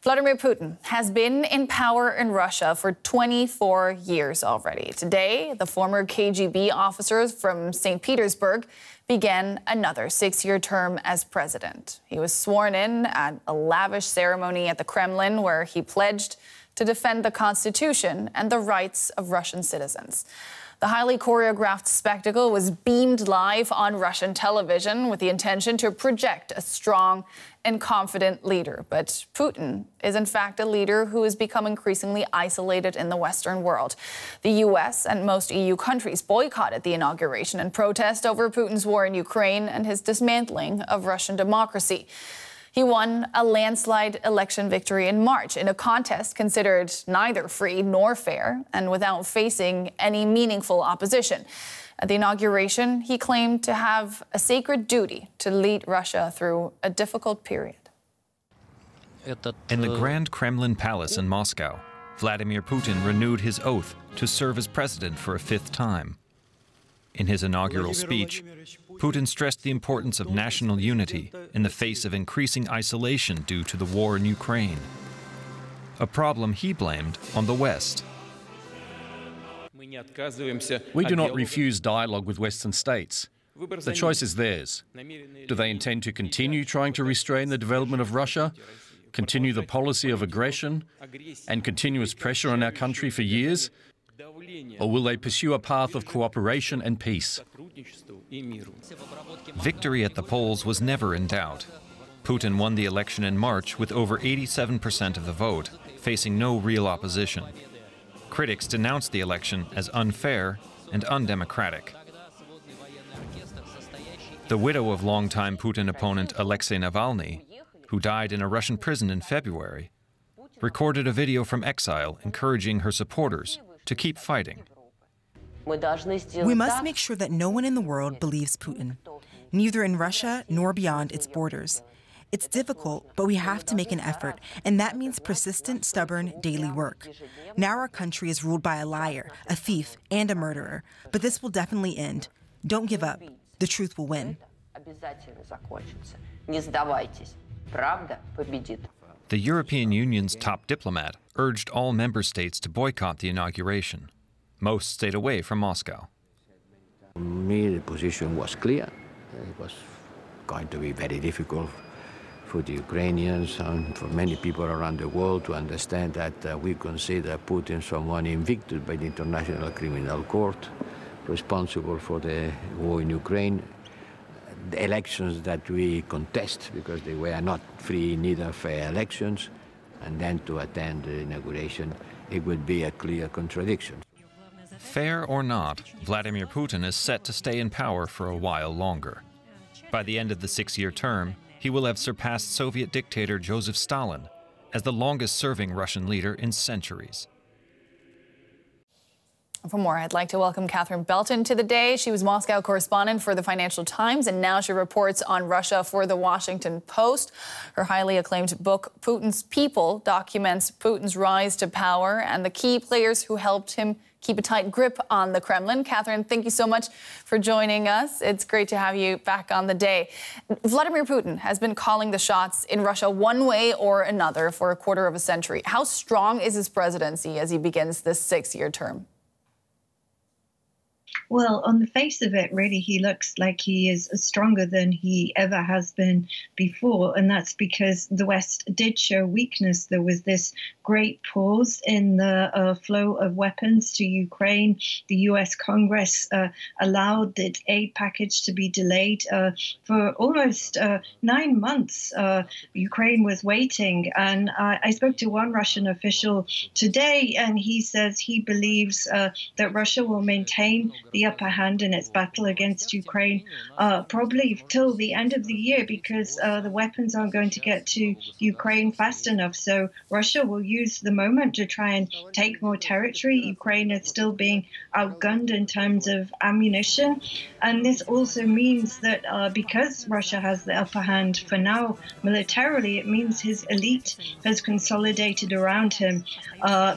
Vladimir Putin has been in power in Russia for 24 years already. Today, the former KGB officers from St. Petersburg began another 6-year term as president. He was sworn in at a lavish ceremony at the Kremlin where he pledged to defend the Constitution and the rights of Russian citizens. The highly choreographed spectacle was beamed live on Russian television with the intention to project a strong and confident leader. But Putin is, in fact, a leader who has become increasingly isolated in the Western world. The U.S. and most EU countries boycotted the inauguration in protest over Putin's war in Ukraine and his dismantling of Russian democracy. He won a landslide election victory in March in a contest considered neither free nor fair and without facing any meaningful opposition. At the inauguration, he claimed to have a sacred duty to lead Russia through a difficult period. In the Grand Kremlin Palace in Moscow, Vladimir Putin renewed his oath to serve as president for a 5th time. In his inaugural speech, Putin stressed the importance of national unity in the face of increasing isolation due to the war in Ukraine, a problem he blamed on the West. We do not refuse dialogue with Western states. The choice is theirs. Do they intend to continue trying to restrain the development of Russia, continue the policy of aggression and continuous pressure on our country for years? Or will they pursue a path of cooperation and peace? Victory at the polls was never in doubt. Putin won the election in March with over 87% of the vote, facing no real opposition. Critics denounced the election as unfair and undemocratic. The widow of longtime Putin opponent Alexei Navalny, who died in a Russian prison in February, recorded a video from exile encouraging her supporters to keep fighting. We must make sure that no one in the world believes Putin, neither in Russia nor beyond its borders. It's difficult, but we have to make an effort, and that means persistent, stubborn, daily work. Now our country is ruled by a liar, a thief, and a murderer, but this will definitely end. Don't give up. The truth will win. The European Union's top diplomat urged all member states to boycott the inauguration. Most stayed away from Moscow. For me, the position was clear. It was going to be very difficult for the Ukrainians and for many people around the world to understand that we consider Putin someone invicted by the International Criminal Court, responsible for the war in Ukraine. The elections that we contest, because they were not free, neither fair elections, and then to attend the inauguration, it would be a clear contradiction. Fair or not, Vladimir Putin is set to stay in power for a while longer. By the end of the 6-year term, he will have surpassed Soviet dictator Joseph Stalin as the longest-serving Russian leader in centuries. For more, I'd like to welcome Belton to the day. She was Moscow correspondent for the Financial Times, and now she reports on Russia for the Washington Post. Her highly acclaimed book, Putin's People, documents Putin's rise to power and the key players who helped him keep a tight grip on the Kremlin. Catherine, thank you so much for joining us. It's great to have you back on the day. Vladimir Putin has been calling the shots in Russia one way or another for a quarter of a century. How strong is his presidency as he begins this 6-year term? Well, on the face of it, really, he looks like he is stronger than he ever has been before. And that's because the West did show weakness. There was this great pause in the flow of weapons to Ukraine. The U.S. Congress allowed the aid package to be delayed for almost 9 months. Ukraine was waiting. And I spoke to one Russian official today, and he says he believes that Russia will maintain the upper hand in its battle against Ukraine, probably till the end of the year, because the weapons aren't going to get to Ukraine fast enough. So Russia will use the moment to try and take more territory. Ukraine is still being outgunned in terms of ammunition. And this also means that because Russia has the upper hand for now militarily, it means his elite has consolidated around him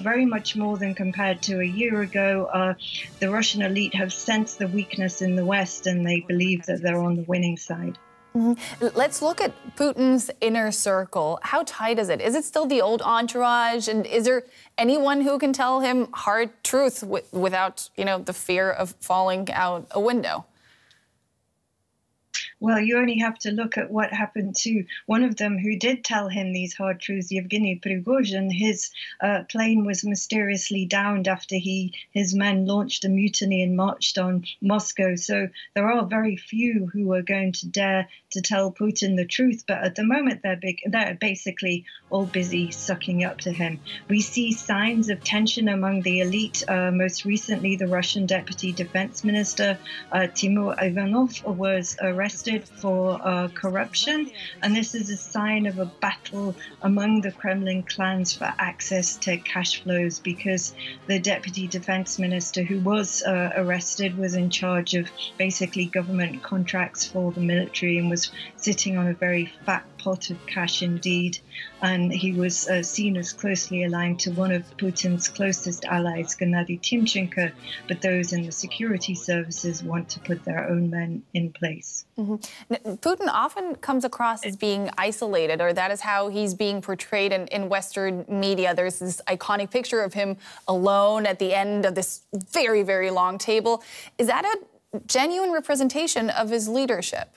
very much more than compared to a year ago. The Russian elite have sensed the weakness in the West, and they believe that they're on the winning side. Let's look at Putin's inner circle. How tight is it? Is it still the old entourage? And is there anyone who can tell him hard truth without, the fear of falling out a window? Well, you only have to look at what happened to one of them who did tell him these hard truths, Yevgeny Prigozhin. His plane was mysteriously downed after his men launched a mutiny and marched on Moscow. So there are very few who are going to dare to tell Putin the truth. But at the moment, they're basically all busy sucking up to him. We see signs of tension among the elite. Most recently, the Russian Deputy Defense Minister, Timur Ivanov, was arrested for corruption, and this is a sign of a battle among the Kremlin clans for access to cash flows, because the deputy defense minister who was arrested was in charge of basically government contracts for the military and was sitting on a very fat pot of cash indeed, and he was seen as closely aligned to one of Putin's closest allies, Gennady Timchenko, but those in the security services want to put their own men in place. Putin often comes across as being isolated, or that is how he's being portrayed in Western media. There's this iconic picture of him alone at the end of this very, very long table. Is that a genuine representation of his leadership?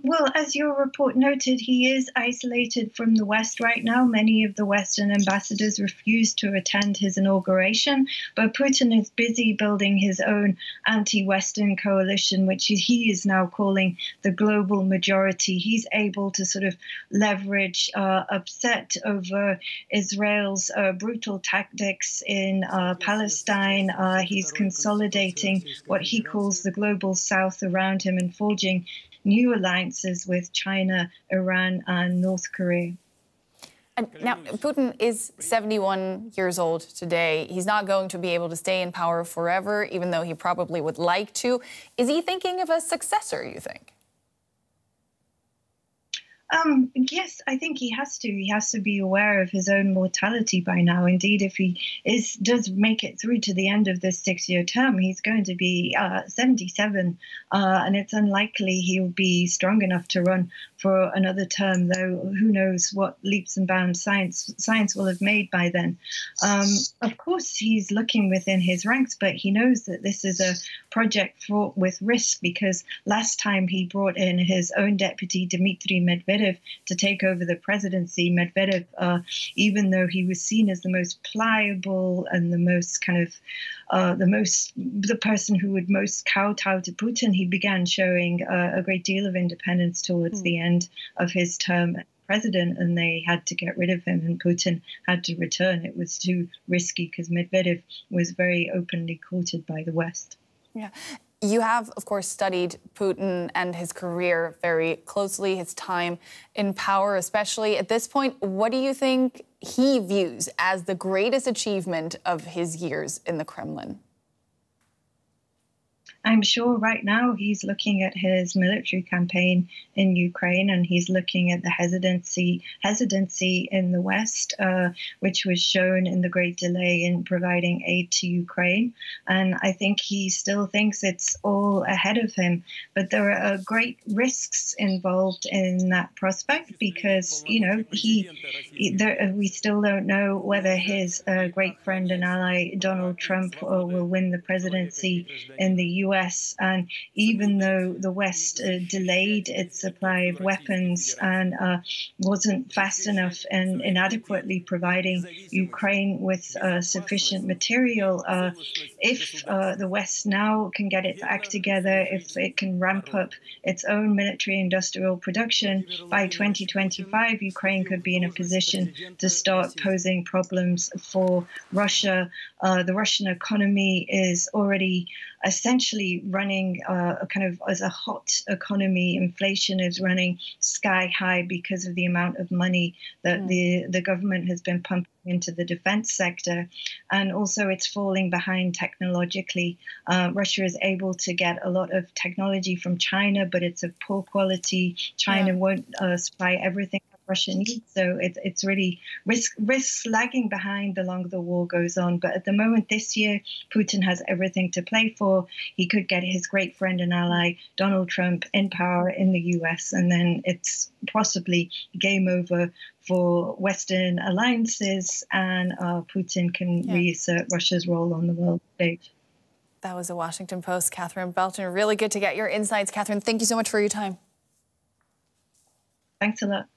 Well, as your report noted, he is isolated from the West right now. Many of the Western ambassadors refused to attend his inauguration, but Putin is busy building his own anti-Western coalition, which he is now calling the global majority. He's able to sort of leverage upset over Israel's brutal tactics in Palestine. He's consolidating what he calls the global South around him and forging new alliances with China, Iran, and North Korea. And now, Putin is 71 years old today. He's not going to be able to stay in power forever, even though he probably would like to. Is he thinking of a successor, you think? Yes, I think he has to. He has to be aware of his own mortality by now. Indeed, if he does make it through to the end of this 6-year term, he's going to be 77, and it's unlikely he'll be strong enough to run for another term, though who knows what leaps and bounds science will have made by then. Of course, he's looking within his ranks, but he knows that this is a project fraught with risk, because last time he brought in his own deputy, Dmitry Medvedev, to take over the presidency. Medvedev, even though he was seen as the most pliable and the most kind of the person who would most kowtow to Putin, he began showing a great deal of independence towards the end of his term as president, and they had to get rid of him, and Putin had to return. It was too risky because Medvedev was very openly courted by the West. Yeah. You have, of course, studied Putin and his career very closely, his time in power, especially at this point. What do you think he views as the greatest achievement of his years in the Kremlin? I'm sure right now he's looking at his military campaign in Ukraine, and he's looking at the hesitancy in the West, which was shown in the great delay in providing aid to Ukraine. And I think he still thinks it's all ahead of him. But there are great risks involved in that prospect, because, we still don't know whether his great friend and ally, Donald Trump, will win the presidency in the U.S. And even though the West delayed its supply of weapons and wasn't fast enough and inadequately providing Ukraine with sufficient material, if the West now can get its act together, if it can ramp up its own military industrial production, by 2025, Ukraine could be in a position to start posing problems for Russia. The Russian economy is already essentially running kind of as a hot economy. Inflation is running sky high because of the amount of money that the government has been pumping into the defense sector. And also it's falling behind technologically. Russia is able to get a lot of technology from China, but it's of poor quality. China won't supply everything Russia needs. So it's really risks lagging behind the longer the war goes on. But at the moment this year, Putin has everything to play for. He could get his great friend and ally, Donald Trump, in power in the US, and then it's possibly game over for Western alliances, and Putin can reassert Russia's role on the world stage. That was the Washington Post's Catherine Belton. Really good to get your insights, Catherine. Thank you so much for your time. Thanks a lot.